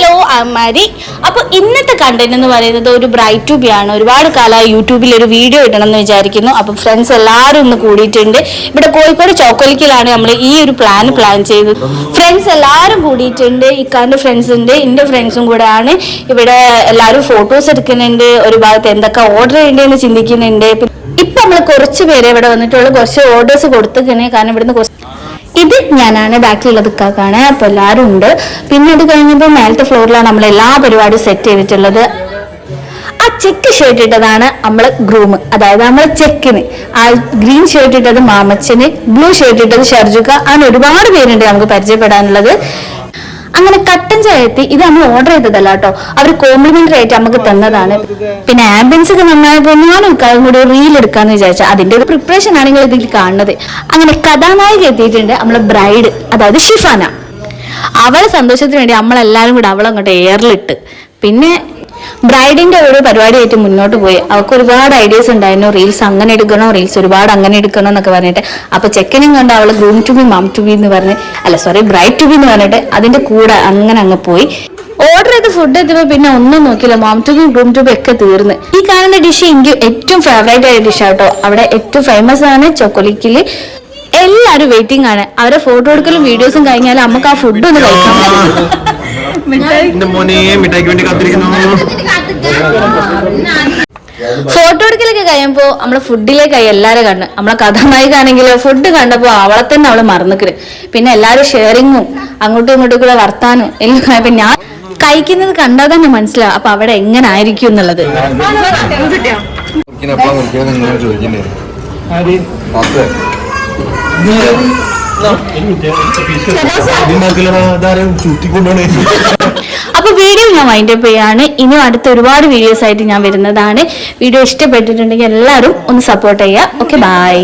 Hello അമ്മാരി. അപ്പോൾ ഇന്നത്തെ content എന്ന് പറയുന്നത് ഒരു ബ്രൈറ്റ് ടു ബി ആണ്. ഒരുപാട് കാലമായി യൂട്യൂബിൽ ഒരു വീഡിയോ ഇടണം എന്ന് വിചാരിക്കുന്നു. അപ്പോൾ ഫ്രണ്ട്സ് എല്ലാവരും ഒന്ന് കൂടിയിട്ടുണ്ട്. ഇവിടെ കോഴിക്കോട് ചോക്കോലിക്കലാണ് നമ്മൾ ഈ ഒരു പ്ലാൻ ചെയ്തത്. ഫ്രണ്ട്സ് എല്ലാവരും കൂടിയിട്ടുണ്ട്. ഇക്കാന്റെ ഫ്രണ്ട്സ് ഉണ്ട്, എൻ്റെ ഫ്രണ്ട്സും കൂടെ ആണ്. ഇവിടെ എല്ലാവരും ഫോട്ടോസ് എടുക്കുന്നുണ്ട്. ഒരു ഭാഗത്ത് എന്തൊക്കെ ഓർഡർ ചെയ്യേണ്ടതെന്ന് ചിന്തിക്കുന്നുണ്ട്. ഇപ്പം നമ്മൾ കുറച്ച് പേരെ ഇവിടെ വന്നിട്ടുള്ള കുറച്ച് ഓർഡേഴ്സ് കൊടുത്തിരിക്കണേ. കാരണം ഇവിടുന്ന് ഇത് ഞാനാണ്, ബാക്കിലുള്ളത് ഇക്കാക്കാണ്. അപ്പോൾ എല്ലാവരും ഉണ്ട്. പിന്നെ അത് കഴിഞ്ഞപ്പോൾ മേലത്തെ ഫ്ലോറിലാണ് നമ്മൾ എല്ലാ പരിപാടിയും സെറ്റ് ചെയ്തിട്ടുള്ളത്. ആ ചെക്ക് ഷർട്ട് ഇട്ടതാണ് നമ്മളെ ഗ്രൂം, അതായത് നമ്മളെ ചെക്കിന്. ആ ഗ്രീൻ ഷർട്ട് ഇട്ടത് മാമച്ചന്, ബ്ലൂ ഷർട്ട് ഇട്ടത് ഷർജുക്ക. അങ്ങനെ ഒരുപാട് പേരുണ്ട് നമുക്ക് പരിചയപ്പെടാനുള്ളത്. അങ്ങനെ കട്ടൻ ചായ എത്തി. ഇത് നമ്മൾ ഓർഡർ ചെയ്തതല്ല കേട്ടോ, അവർ കോംപ്ലിമെന്ററി ആയിട്ട് നമുക്ക് തന്നതാണ്. പിന്നെ ആംബിയൻസ് ഒക്കെ നന്നായപ്പോൾ ഞാനും ഇക്കാലും കൂടി റീൽ എടുക്കാന്ന് വിചാരിച്ചു. അതിന്റെ ഒരു പ്രിപ്പറേഷൻ ആണ് നിങ്ങൾ ഇതിൽ കാണുന്നത്. അങ്ങനെ കഥാനായിക എത്തിയിട്ടുണ്ട്, നമ്മളെ ബ്രൈഡ്, അതായത് ഷിഫാന. അവളെ സന്തോഷത്തിന് വേണ്ടി നമ്മളെല്ലാരും കൂടെ അവളെ അങ്ങോട്ട് എയറിലിട്ട്. പിന്നെ ബ്രൈഡിന്റെ ഒരു പരിപാടിയായിട്ട് മുന്നോട്ട് പോയി. അവർക്ക് ഒരുപാട് ഐഡിയാസ് ഉണ്ടായിരുന്നു. റീൽസ് അങ്ങനെ എടുക്കണോ, റീൽസ് ഒരുപാട് അങ്ങനെ എടുക്കണോ എന്നൊക്കെ പറഞ്ഞിട്ട്. അപ്പൊ ചെക്കനും കണ്ട് അവള് groom to be mom to be എന്ന് പറഞ്ഞ്, ബ്രൈഡ് ടു ബി എന്ന് പറഞ്ഞിട്ട് അതിന്റെ കൂടെ അങ്ങനെ അങ്ങ് പോയി. ഓർഡർ ചെയ്ത് ഫുഡ് എത്തിയപ്പോ പിന്നെ ഒന്നും നോക്കില്ല, mom to be groom to be ഒക്കെ തീർന്ന്. ഈ കാണുന്ന ഡിഷ് എനിക്ക് ഏറ്റവും ഫേവറേറ്റ് ആയ ഡിഷ് ആട്ടോ. അവിടെ ഏറ്റവും ഫേമസ് ആണ് ചോക്കോലിക്കില്. എല്ലാരും വെയിറ്റിംഗ് ആണ്. അവരെ ഫോട്ടോ എടുക്കലും വീഡിയോസും കഴിഞ്ഞാൽ നമുക്ക് ആ ഫുഡ് ഒന്ന് കഴിക്കാൻ പറ്റും. ഫോട്ടോ എടുക്കലൊക്കെ കഴിയുമ്പോ നമ്മളെ ഫുഡിലേക്കായി എല്ലാരും കണ്ണ്. നമ്മളെ കഥാനായികാണെങ്കിലോ ഫുഡ് കണ്ടപ്പോ അവളെ തന്നെ അവള് മറന്നിക്കണ്. പിന്നെ എല്ലാരും ഷെയറിങ്ങും അങ്ങോട്ടും ഇങ്ങോട്ടും കൂടെ വർത്താനും എല്ലാം കഴിയുമ്പോ ഞാൻ കഴിക്കുന്നത് കണ്ടാൽ തന്നെ മനസ്സിലാവും അപ്പൊ അവിടെ എങ്ങനെ ആയിരിക്കും എന്നുള്ളത്. അപ്പൊ വീഡിയോ ഞാൻ വൈൻഡപ്പ് ചെയ്യാണ്. ഇനിയും അടുത്ത ഒരുപാട് വീഡിയോസ് ആയിട്ട് ഞാൻ വരുന്നതാണ്. വീഡിയോ ഇഷ്ടപ്പെട്ടിട്ടുണ്ടെങ്കിൽ എല്ലാവരും ഒന്ന് സപ്പോർട്ട് ചെയ്യുക. Okay, by.